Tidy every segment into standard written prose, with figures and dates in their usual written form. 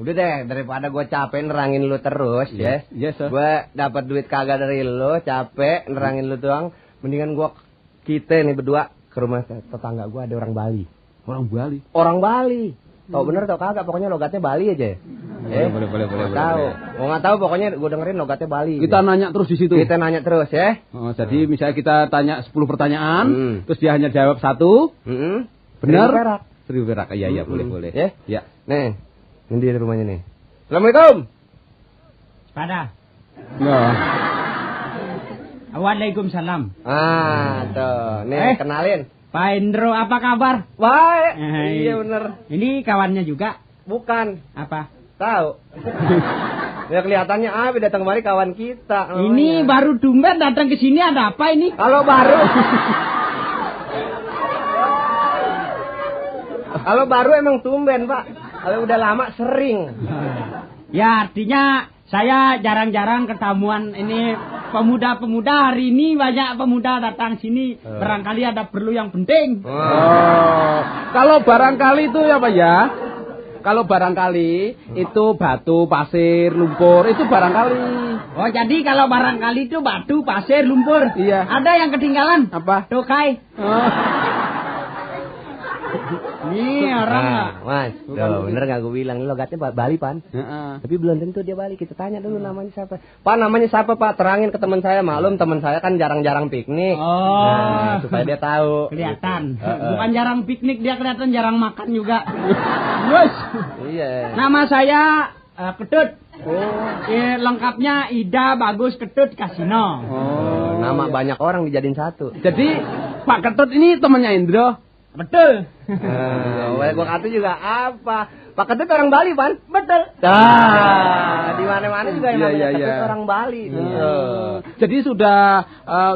Udah deh, daripada gue capek nerangin lu terus, ya. Yes, sir. Gue dapat duit kagak dari lu, capek nerangin lu doang. Mendingan kita nih berdua ke rumah tetangga gue, ada orang Bali. Orang Bali? Orang Bali. Tau bener tau kagak, pokoknya logatnya Bali aja. Boleh. Tahu. Mau nggak tahu, pokoknya gue dengerin logatnya Bali. Kita nanya terus di situ. Kita nanya terus ya. Oh, jadi misalnya kita tanya 10 pertanyaan, terus dia hanya jawab 1. Benar? 1.000 perak. Iya, boleh. Ya. Nih, ini dia rumahnya nih. Assalamualaikum. Pada. Nah. Waalaikumsalam. Tuh. Nih, kenalin. Pak Indro, apa kabar? Baik. Iya bener. Ini kawannya juga? Bukan. Apa? Tahu. Ya kelihatannya datang kemari kawan kita. Ini baru tumben datang ke sini, ada apa ini? Kalau baru. Kalau baru emang tumben, Pak. Kalau udah lama sering. Ya, artinya saya jarang-jarang ketemuan ini pemuda-pemuda. Hari ini banyak pemuda datang sini. Barangkali ada perlu yang penting. Kalau barangkali itu apa ya? Kalau barangkali itu batu, pasir, lumpur, itu barangkali. Oh, jadi kalau barangkali itu batu, pasir, lumpur. Iya. Ada yang ketinggalan? Apa? Tokai. Ini orang Mas, bener gak gue bilang, ini logatnya Bali, Pan. Tapi belum tentu dia Bali, kita tanya dulu namanya siapa. Pak, namanya siapa, Pak? Terangin ke teman saya, maklum teman saya kan jarang-jarang piknik. Supaya dia tahu. Kelihatan. Bukan jarang piknik, dia kelihatan jarang makan juga. Yes. Iya. Nama saya Ketut. Lengkapnya Ida Bagus Ketut Kasino. Nama banyak orang dijadiin satu. Jadi Pak Ketut ini temannya Indro. Betul. Gue kata juga apa? Pak Ketut orang Bali, Pan? Betul. Di mana-mana juga yang namanya Ketut orang Bali. Jadi sudah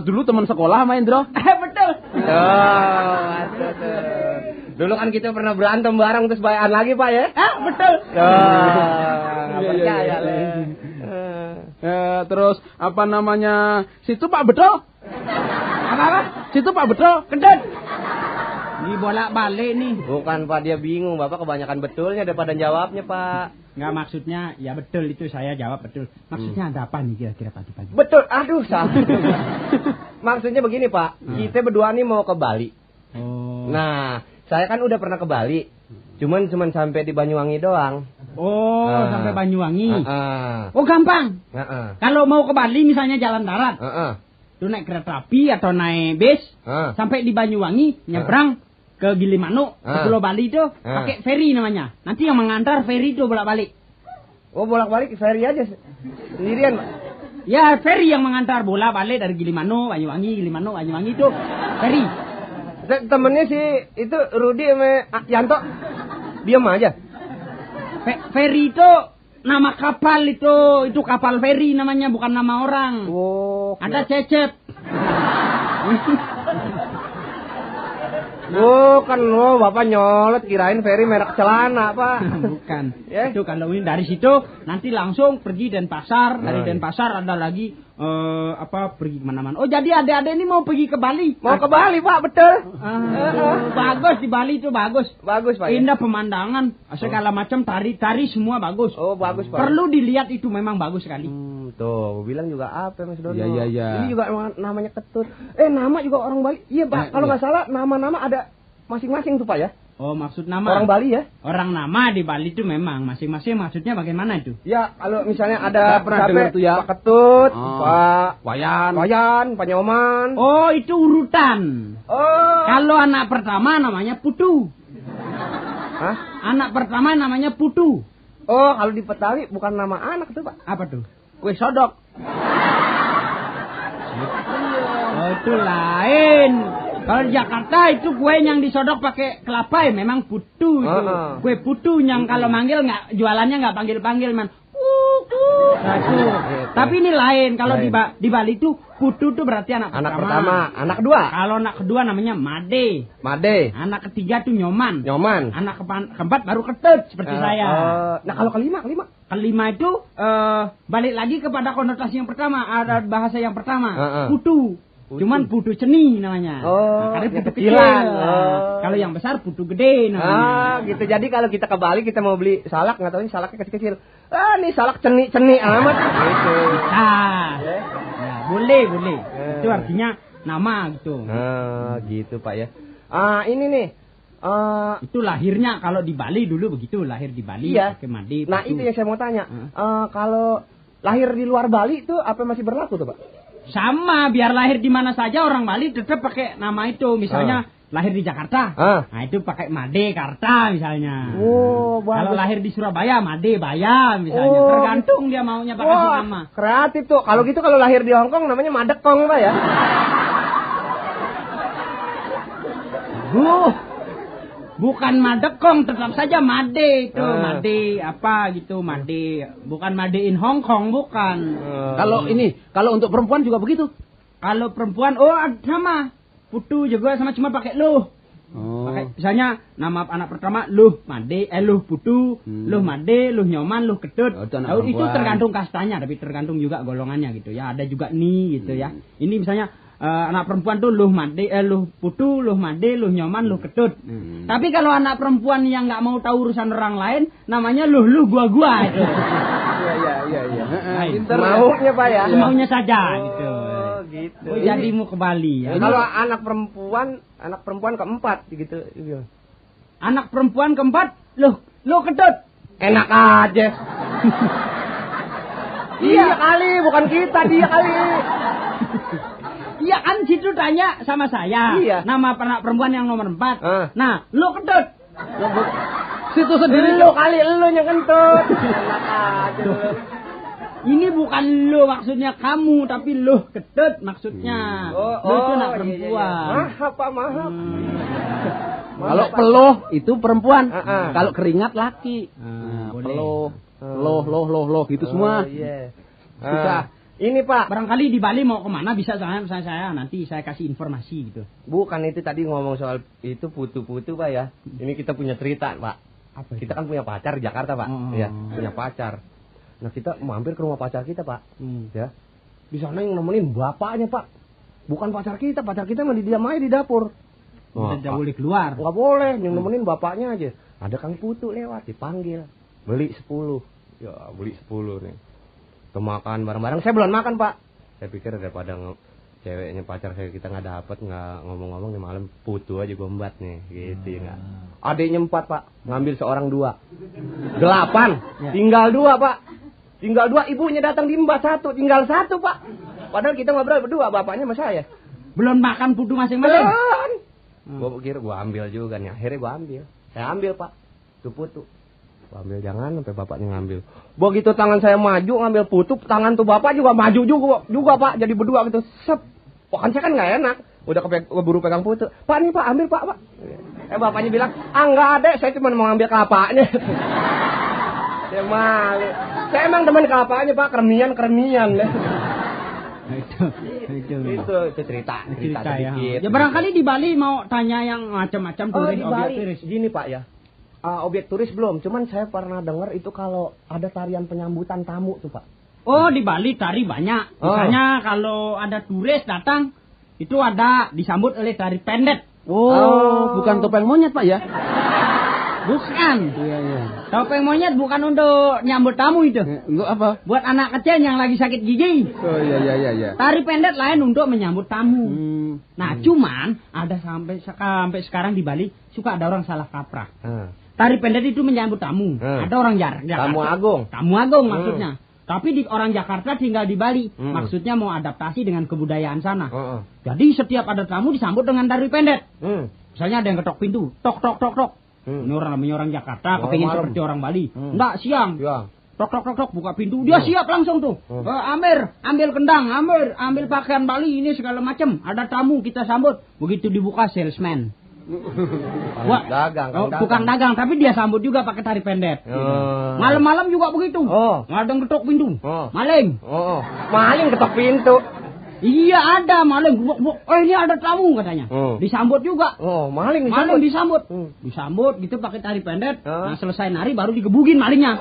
dulu teman sekolah sama Indro? Betul. Dulu kan kita pernah berantem bareng terus bayan lagi, Pak ya? Betul. Nggak percaya leh. Terus apa namanya? Situ Pak Bedo? Apa? Situ Pak Bedo? Kedut. Ini bolak-balik nih. Bukan, Pak, dia bingung. Bapak kebanyakan betulnya daripada jawabnya, Pak. Nggak, maksudnya ya betul itu, saya jawab betul. Maksudnya ada apa nih kira-kira pagi-pagi? Betul. Aduh, salah. Maksudnya begini, Pak. Kita berdua nih mau ke Bali. Nah, saya kan udah pernah ke Bali. Cuman sampai di Banyuwangi doang. Sampai Banyuwangi. Oh, gampang. Kalau mau ke Bali misalnya jalan darat. Lu naik kereta api atau naik bis. Sampai di Banyuwangi, nyebrang ke Gilimanuk, ke Pulau Bali itu pakai ferry namanya. Nanti yang mengantar ferry itu bolak-balik. Oh, bolak-balik ferry aja sendirian, Pak? Ya, ferry yang mengantar bolak-balik dari Gilimanuk, Banyuwangi, Gilimanuk, Banyuwangi itu ferry. Temennya si itu Rudi sama Yanto diam aja. Ferry itu nama kapal itu kapal ferry namanya, bukan nama orang. Ada Cecep. Kan Bapak nyolot kirain ferry merek celana, Pak. Bukan. Itu kalau ini dari situ nanti langsung pergi Denpasar, dari Denpasar ada lagi pergi kemana-mana. Oh, jadi adik-adik ini mau pergi ke Bali? Mau ke Bali, Pak, betul. Bagus di Bali itu bagus. Bagus, Pak. Indah pemandangan, segala macam tari semua bagus. Oh, bagus, Pak. Perlu dilihat itu, memang bagus sekali. Tuh, bilang juga apa, Mas Dono? Iya. Ini juga namanya Ketut. Nama juga orang Bali. Iya, Pak. Kalau nggak salah nama-nama ada masing-masing tuh, Pak ya. Oh, maksud nama orang Bali ya? Orang nama di Bali itu memang masing-masing, maksudnya bagaimana itu? Ya, kalau misalnya ada ya? Pak Ketut, Pak Wayan, Pak Nyoman. Oh, itu urutan. Kalau anak pertama namanya Putu. Anak pertama namanya Putu. Oh, kalau di Betawi bukan nama anak tuh, Pak. Apa tuh? Kue sodok. Oh, itu lain. Kalau di Jakarta itu kue yang disodok pakai kelapa ya memang putu itu. Kue putu yang kalau manggil nggak, jualannya nggak panggil-panggil, man. Nah, itu. Tapi ini lain. Kalau di Bali itu putu tuh berarti anak pertama. Anak pertama, anak kedua. Kalau anak kedua namanya made. Made. Anak ketiga tuh nyoman. Nyoman. Anak keempat baru ketut seperti saya. Nah kalau kelima. Kelima itu balik lagi kepada konotasi yang pertama, ada bahasa yang pertama, putu. Cuman putu ceni namanya. Karena putu kecilan. Kalau yang besar putu gede namanya. Gitu. Jadi kalau kita ke Bali kita mau beli salak, nggak tahu ini salaknya kecil-kecil. Nih salak ceni amat. Gitu. Ya, boleh. Itu artinya nama gitu. Gitu Pak ya. Ini nih. Itu lahirnya kalau di Bali dulu begitu, lahir di Bali. Iya. Pakai made. Nah itu yang saya mau tanya. Kalau lahir di luar Bali itu apa masih berlaku tuh Pak? Sama, biar lahir di mana saja orang Bali tetap pakai nama itu. Misalnya lahir di Jakarta, nah itu pakai Made Karta misalnya. Kalau lahir di Surabaya, Made Baya misalnya. Tergantung dia maunya pakai nama. Kreatif tuh. Kalau gitu kalau lahir di Hongkong namanya Madekong Pak ya. Bukan Madekong, tetap saja Made itu. Made apa gitu, Made. Bukan Made in Hong Kong, bukan. Kalau untuk perempuan juga begitu. Kalau perempuan, sama. Putu juga sama, cuma pakai luh. Pakai misalnya nama anak pertama luh Made, luh putu, luh Made, luh nyoman, luh kedut. Itu tergantung kastanya, tapi tergantung juga golongannya gitu ya. Ada juga nih gitu ya. Ini misalnya anak perempuan tuh luh Made, luh putu, luh Made, luh nyoman, luh kedut. Tapi kalau anak perempuan yang nggak mau tahu urusan orang lain, namanya luh gua itu. Iya. Maunya Pak ya. Maunya saja gitu. Gitu. Jadi mau ke Bali ya. Kalau anak perempuan keempat gitu. Anak perempuan keempat, luh kedut. Enak aja. Iya kali, bukan kita, dia kali. Iya kan situ tanya sama saya. Iya. Nama anak perempuan yang nomor 4. Nah, lu kedut. Situ sendiri lu kali, lu yang kentut. Enak aja. Ini bukan lu maksudnya kamu, tapi lu kedut maksudnya. Lu itu anak perempuan. Maaf Pak, maaf. Kalau peluh itu perempuan. Kalau keringat laki. Peluh, loh gitu semua. Susah. Ini Pak, barangkali di Bali mau kemana bisa saya nanti saya kasih informasi gitu. Bukan itu tadi ngomong soal itu putu-putu Pak ya. Ini kita punya cerita Pak. Apa itu? Kita kan punya pacar di Jakarta Pak. Ya, punya pacar. Nah kita mampir ke rumah pacar kita Pak. Ya. Di sana yang nemenin bapaknya Pak. Bukan pacar kita mah didiam aja di dapur. Tidak boleh keluar. Nggak boleh, yang nemenin bapaknya aja. Ada Kang Putu lewat, dipanggil. Beli 10. Ya, beli 10 nih. Kita makan bareng-bareng. Saya belum makan Pak. Saya pikir daripada ceweknya pacar saya kita nggak dapet, nggak ngomong-ngomong nih malam Putu aja gombat nih, gitu ya. Adiknya 4 Pak, ngambil seorang 2. 8, tinggal 2 Pak. Tinggal 2, ibunya datang di mbak 1, tinggal 1 Pak. Padahal kita ngobrol berdua, bapaknya sama saya. Belum makan putu masing-masing. Gua pikir gua ambil juga nih, akhirnya gua ambil. Saya ambil Pak, tuh putu. Gua ambil jangan sampai bapaknya ngambil. Begitu tangan saya maju ngambil putu, tangan tuh bapak juga maju juga Pak, jadi berdua gitu. Sep. Wah kan saya kan nggak enak, udah keburu pegang putu. Pak nih Pak, ambil Pak. Bapaknya bilang, nggak ada, saya cuma mau ngambil kelapanya. Saya malu. Saya emang teman kelapanya Pak, kerenian. Itu cerita sedikit. Ya barangkali di Bali mau tanya yang macam-macam turis, di objek Bali. turis. Gini Pak ya. Objek turis belum, cuman saya pernah dengar itu kalau ada tarian penyambutan tamu tuh Pak. Oh, di Bali tari banyak. Misalnya kalau ada turis datang, itu ada disambut oleh tari pendet. Bukan topeng monyet Pak ya? Bukan. Iya. Topeng monyet bukan untuk nyambut tamu itu. Untuk apa? Buat anak kecil yang lagi sakit gigi. Oh iya. Tari pendet lain untuk menyambut tamu. Nah, cuman ada sampai sekarang di Bali suka ada orang salah kaprah. Tari pendet itu menyambut tamu. Ada orang Jakarta. Tamu agung maksudnya. Tapi orang Jakarta tinggal di Bali. Maksudnya mau adaptasi dengan kebudayaan sana. Jadi setiap ada tamu disambut dengan tari pendet. Misalnya ada yang ketok pintu, tok. Ini namanya orang Jakarta, kepingin seperti orang Bali. Enggak, siang. Tok, buka pintu. Dia siap langsung tuh. Ambil kendang, ambil pakaian Bali ini segala macam. Ada tamu kita sambut. Begitu dibuka salesman. Bukan dagang, tapi dia sambut juga pakai tari pendet. Malam-malam juga begitu. Nggak ada yang ketok pintu. Maling. Maling ketok pintu. Iya ada maling. Oh ini ada tamu katanya. Disambut juga. Oh maling disambut. Disambut gitu pakai tari pendek. Nah selesai nari baru digebugin malingnya.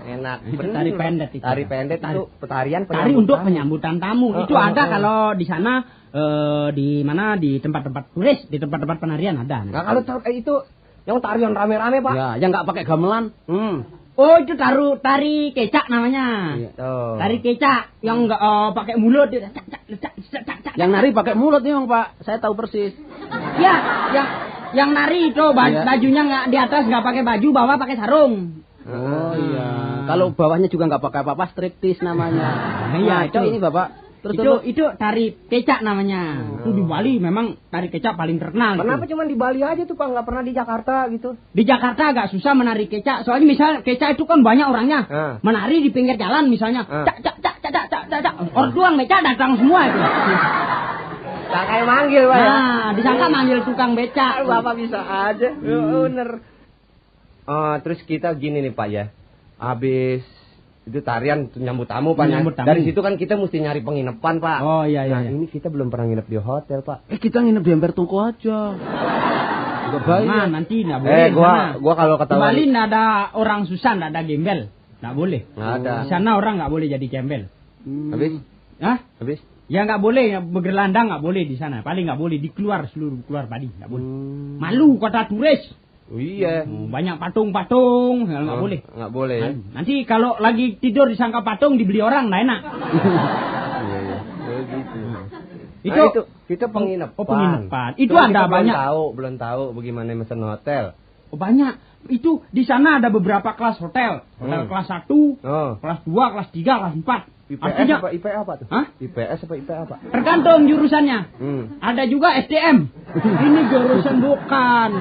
Enak. Tari pendek itu. Tari pendek itu petarian. Tari untuk penyambutan tamu. Itu ada kalau di sana di mana di tempat-tempat turis, di tempat-tempat penarian ada. Nah kalau itu yang tarian rame-rame Pak. Ya yang nggak pakai gamelan. Oh itu tari kecak namanya. Tari kecak yang enggak pakai mulut. Yang nari pakai mulut nih Pak. Saya tahu persis. Ya, yang nari itu bajunya nggak di atas nggak pakai baju, bawah pakai sarung. Oh iya. Kalau bawahnya juga nggak pakai apa-apa, striptis namanya. Iya itu ini Bapak. Itu tari kecak namanya. Itu di Bali memang tari kecak paling terkenal. Kenapa cuma di Bali aja tuh Pak, nggak pernah di Jakarta gitu? Di Jakarta agak susah menari kecak. Soalnya misalnya kecak itu kan banyak orangnya. Menari di pinggir jalan misalnya. Cak. Orang tuang becak datang semua itu. Tak kayak manggil Pak. Nah, disangka manggil tukang becak. Bapak bisa aja. Bener. Terus kita gini nih Pak ya. Habis itu tarian nyambut tamu Pak. Dari situ kan kita mesti nyari penginapan Pak. Oh iya. Ini kita belum pernah nginep di hotel Pak. Kita nginep di ember tungku aja. Gak bayar. Nah, nanti nggak boleh. Gua kalau ketahuan. Di Bali nggak ada orang susah, nggak ada gembel, nggak boleh. Nggak ada. Di sana orang nggak boleh jadi gembel. Habis? Hah? Habis? Ya nggak boleh, bergelandang nggak boleh di sana. Paling nggak boleh keluar Bali nggak boleh. Malu kota turis. Oh, iya. Banyak patung-patung, nggak boleh. Nggak boleh. Ya? Nanti kalau lagi tidur disangka patung dibeli orang, nggak enak. Iya. Begitu. Itu kita penginapan. Oh penginapan. Itu ada banyak. Belum tahu bagaimana mesen hotel. Oh banyak. Itu di sana ada beberapa kelas hotel. Hotel kelas 1, kelas 2, kelas 3, kelas 4. IPS apa IPA apa tuh? Hah? IPS apa IPA apa? Tergantung jurusannya. Ada juga SDM. Ini jurusan bukan.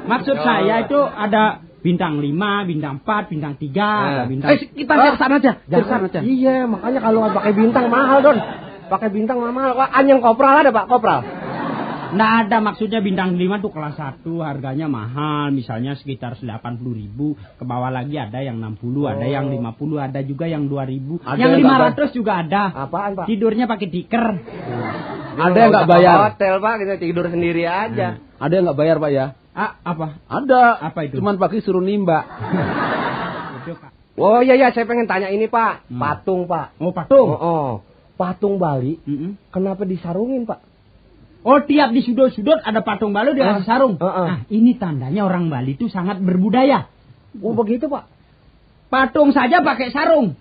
Maksud saya itu ada bintang 5, bintang 4, bintang 3, bintang. Kita ke sana aja. Iya, makanya kalau nggak pakai bintang mahal, Don. Pakai bintang mahal. Wah, yang kopral ada, Pak, kopral. Nggak ada, maksudnya bintang 5 tuh kelas 1 harganya mahal, misalnya sekitar 80.000, ke bawah lagi ada yang 60, ada yang 50, ada juga yang 2.000, yang 500 juga ada. Apaan Pak? Tidurnya pakai tiker. Ada yang nggak bayar. Hotel Pak, kita tidur sendiri aja. Ada yang nggak bayar Pak ya? Apa? Ada. Apa itu? Cuman pagi suruh nimba. Oh iya, saya pengen tanya ini Pak, patung Pak. Oh patung? Patung Bali, kenapa disarungin Pak? Oh tiap di sudut-sudut ada patung Bali dia sarung. Nah ini tandanya orang Bali itu sangat berbudaya. Oh begitu Pak. Patung saja pakai sarung.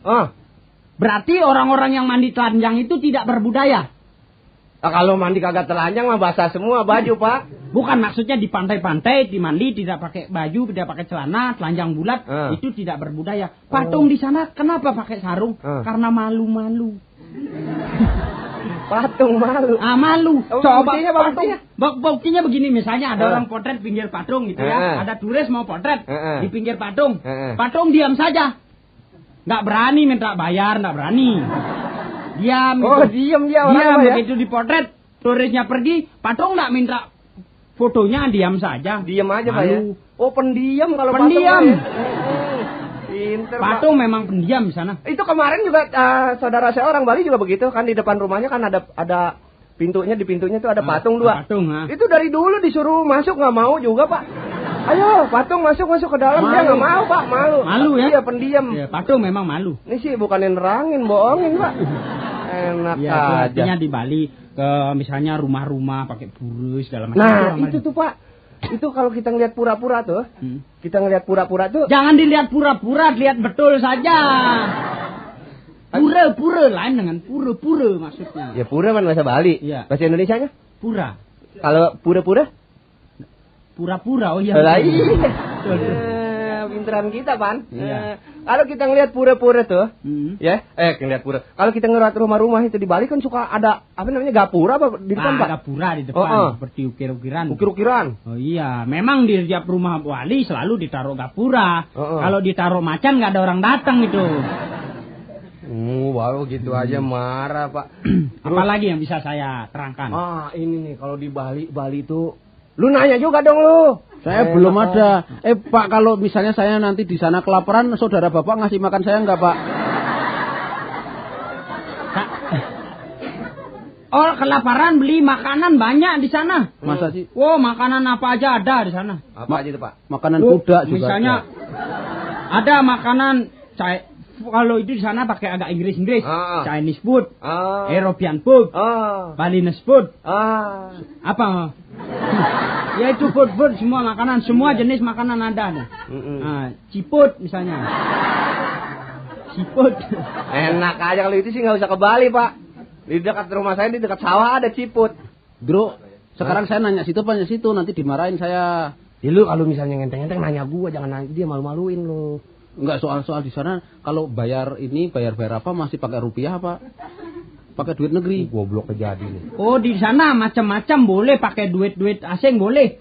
Berarti orang-orang yang mandi telanjang itu tidak berbudaya. Nah, kalau mandi kagak telanjang mah basah semua baju Pak. Bukan, maksudnya di pantai-pantai di mandi tidak pakai baju, tidak pakai celana, telanjang bulat, itu tidak berbudaya. Patung di sana kenapa pakai sarung? Karena malu-malu. Patung malu. Malu. Coba buktinya begini, misalnya ada orang potret pinggir patung gitu ya. Ada turis mau potret di pinggir patung. Patung diam saja. Nggak berani minta bayar, nggak berani. Diam. Diam dia orang diam ya? Begitu dipotret, turisnya pergi, patung nggak minta fotonya, diam saja. Diam aja Pak ya. Oh pendiam kalau pendiam. Pinter, patung Pak. Memang pendiam di sana. Itu kemarin juga saudara saya orang Bali juga begitu kan, di depan rumahnya kan ada pintunya, di pintunya tuh ada patung 2. Patung, Itu dari dulu disuruh masuk nggak mau juga Pak. Ayo patung masuk ke dalam, dia nggak mau Pak, malu. Malu ya? Iya pendiam. Ya, patung memang malu. Ini sih bukanin nerangin, bohongin Pak. Enak ya, aja. Artinya di Bali ke misalnya rumah-rumah pakai pura segala macam. Nah itu tuh Pak. Itu kalau kita ngeliat pura-pura tuh, kita ngeliat pura-pura tuh. Jangan dilihat pura-pura, lihat betul saja. Pura-pura lain dengan pura-pura maksudnya. Ya pura kan bahasa Bali. Ya. Bahasa Indonesianya? Pura. Kalau pura-pura? Pura-pura, oh iya. Pinteran kita, Pan. Iya. Kalau kita ngelihat pura-pura tuh, ya, ngelihat pura. Kalau kita ngelihat rumah-rumah itu di Bali kan suka ada apa namanya gapura apa di depan, Pak? Gapura di depan, seperti ukir-ukiran. Ukir-ukiran. Oh iya, memang di tiap rumah Bali selalu ditaruh gapura. Kalau ditaruh macan nggak ada orang datang itu. Baru gitu aja marah, Pak. Apalagi yang bisa saya terangkan? Ini nih kalau di Bali itu, lu nanya juga dong lu. Saya belum ada. Pak, kalau misalnya saya nanti di sana kelaparan, saudara Bapak ngasih makan saya enggak, Pak? Oh, kelaparan beli makanan banyak di sana. Masa sih? Oh, makanan apa aja ada di sana. Apa aja itu, Pak? Makanan kuda juga. Misalnya ada makanan kalau itu di sana pakai agak Inggris. Chinese food, European food, Balinese food. Apa? Ya itu food semua makanan, semua jenis makanan ada. Ciput misalnya. Ciput. Enak aja kalau itu sih nggak usah ke Bali, Pak. Di dekat rumah saya, di dekat sawah ada ciput. Bro, sekarang saya nanya situ nanti dimarahin saya. Ya lu kalau misalnya ngenteng-ngenteng nanya gua, jangan nanya dia, malu-maluin lu. Enggak, soal di sana kalau bayar apa masih pakai rupiah apa pakai duit negeri? Goblok kejadi nih. Oh, di sana macam-macam boleh pakai duit asing boleh.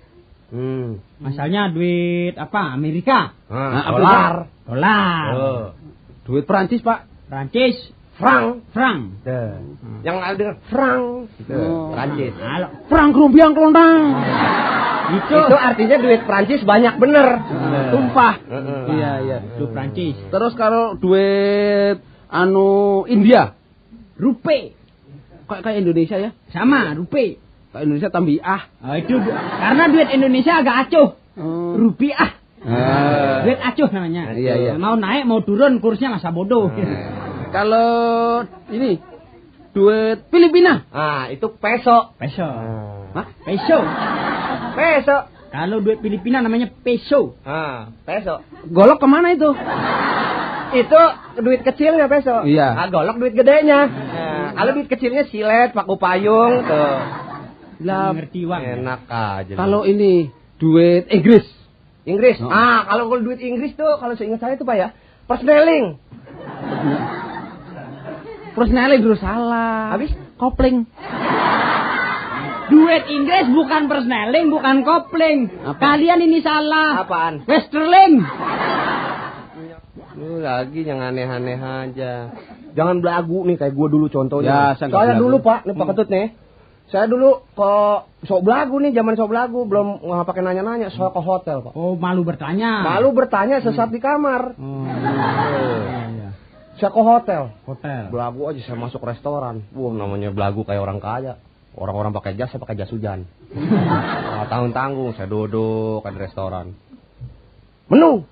Misalnya duit apa? Amerika. Dolar. Duit Prancis, Pak. Prancis. Frank. Yang ada dengan franc. Prancis. Frank rumpiang kelontang. Itu artinya duit Prancis banyak bener. Tumpah. Iya. Duit Prancis. Terus kalau duit India, rupiah. Kayak Indonesia ya? Sama, rupiah. Kayak Indonesia tambiah. Itu karena duit Indonesia agak acuh. Rupiah. Duit acuh namanya. Iya. Mau naik mau turun kursnya masa bodoh. Kalau ini duit Filipina. Itu peso. Hah? Peso. Kalau duit Filipina namanya peso. Peso. Golok kemana itu? Itu duit kecilnya peso. Iya. Golok duit gedenya. Kalau duit kecilnya silet, paku payung tuh. Lah, ngerti uang. Enak aja. Kalau ini duit Inggris. Kalau duit Inggris tuh kalau seingat saya tuh Pak ya, persneling. Persneling dulu salah. Habis kopling. Duit Inggris bukan persneling, bukan kopling. Kalian ini salah. Apaan? Westerling. Lu lagi yang aneh-aneh aja. Jangan belagu nih kayak gua dulu contohnya. Saya dulu Pak, nih Pak Ketut nih. Saya dulu ke sok belagu nih, zaman sok belagu belum nggak pakai nanya-nanya, saya ke hotel Pak. Oh, malu bertanya Sesat di kamar. Saya ke hotel. Belagu aja saya masuk restoran. Namanya belagu kayak orang kaya. Orang-orang pakai jas, saya pakai jas hujan. Tanggung-tanggung saya duduk di restoran. Menu.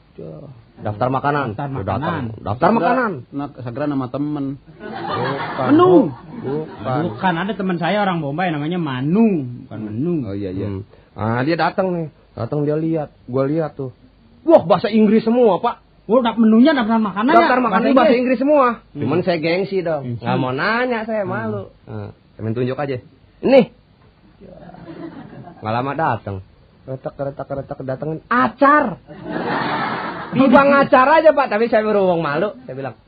Daftar makanan. Daftar makanan. Segera nama temen. Menu. Bukan, ada teman saya orang Bombay namanya Manu, bukan Menu. Oh iya. Dia datang dia lihat, gua lihat tuh. Wah, bahasa Inggris semua, Pak. Menunya daftar makanannya. Daftar makanan bahasa Inggris semua. Cuman saya gengsi dong. Nggak mau nanya, saya malu. Saya tunjuk aja. Ini. Nggak lama datang. Keretak datangin acar. Bibang acar aja Pak, tapi saya berhubung malu. Saya bilang,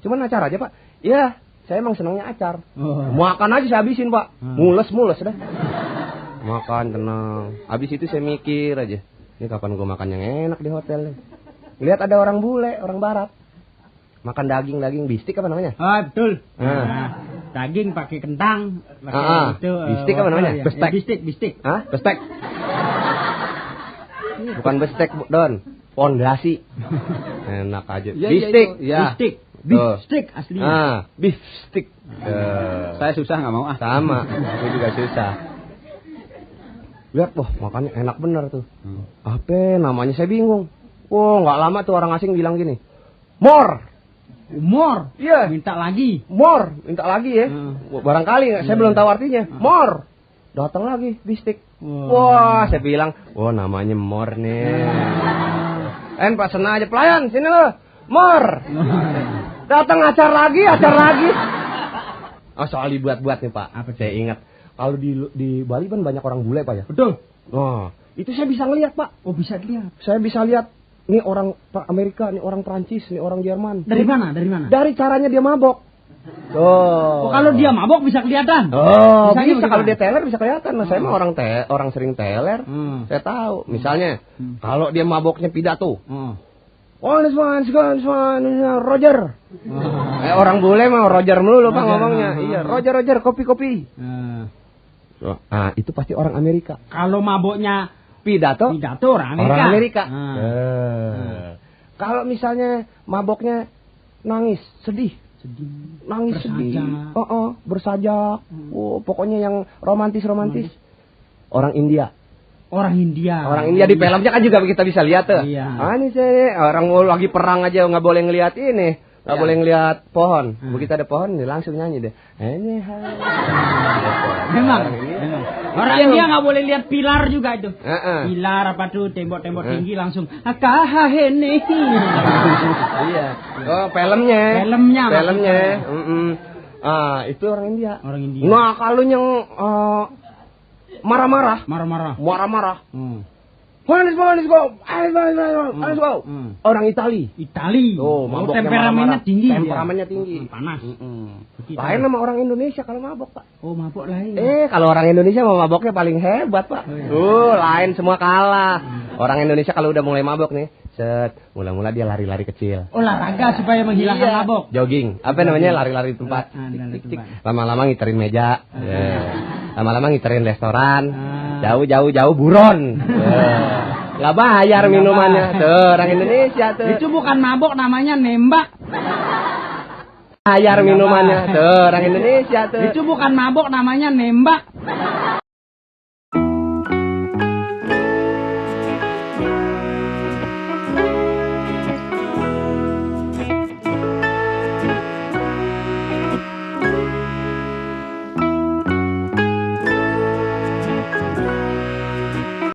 cuman acar aja Pak. Iya, saya emang senangnya acar. Makan aja saya habisin Pak. Mules dah. Makan tenang. Habis itu saya mikir aja, ini kapan gue makan yang enak di hotel nih. Lihat ada orang bule, orang barat. Makan daging bistik apa namanya? Betul. Daging pakai kentang, itu. Bistik apa namanya? Ya. Bistik. Hah? Bestek. Bukan bestek, Don. Pondasi. Enak aja. Bistik. Bistik aslinya. Bistik. Saya susah nggak mau. Sama. Aku juga susah. Lihat, makannya enak bener tuh. Apa namanya saya bingung. Nggak lama tuh orang asing bilang gini. More. Iya. Minta lagi ya. Barangkali saya belum tahu artinya. More. Datang lagi bistik. Wah, saya bilang, namanya more nih. Pesen aja pelayan, sini lo. More. Datang acar lagi. Soal dibuat-buat nih Pak. Apa saya ingat. Kalau di Bali kan banyak orang bule Pak ya. Betul. Itu saya bisa ngelihat Pak. Bisa dilihat. Saya bisa lihat. Ini orang Amerika, ini orang Prancis, ini orang Jerman. Dari mana? Dari caranya dia mabok. Kalau dia mabok bisa kelihatan. Bisa kalau dia teler bisa kelihatan. Saya mah orang sering teler. Saya tahu. Misalnya kalau dia maboknya pidato. This one, Roger. Orang bule mah Roger melulu Pak ngomongnya. Iya, Roger, kopi. Itu pasti orang Amerika. Kalau maboknya pidato orang Amerika. Kalau misalnya maboknya nangis, sedih, Nangis sedih. Bersajak. Pokoknya yang romantis. Orang India. Orang India di filmnya kan juga kita bisa lihat tuh. Iya. Ini sih orang lagi perang aja nggak boleh ngelihat ini. Nggak boleh ngelihat pohon. Begitu ada pohon, dia langsung nyanyi deh. Memang. Orang India nggak boleh lihat pilar juga itu. Pilar apa tuh, tembok-tembok tinggi langsung. Akahene. Iya. Oh, filmnya. Itu orang India. Nah, kalau yang marah-marah. Let's go. Orang Itali. Oh, temperamennya tinggi. Panas. Lain sama orang Indonesia kalau mabok, Pak. Oh, mabok lain. Kalau orang Indonesia mau maboknya paling hebat, Pak. Lain semua kalah. Orang Indonesia kalau udah mulai mabok nih, mula-mula dia lari-lari kecil. Olahraga supaya menghilangkan mabok. Jogging. Apa namanya? Lari-lari di tempat. Lama-lama ngiterin meja. Lama-lama ngiterin restoran. Jauh buron. Nggak bayar minumannya. Tuh, orang Indonesia tuh. Itu bukan mabok, namanya nembak. Bayar minumannya. Tuh, orang Indonesia tuh. Itu bukan mabok, namanya nembak.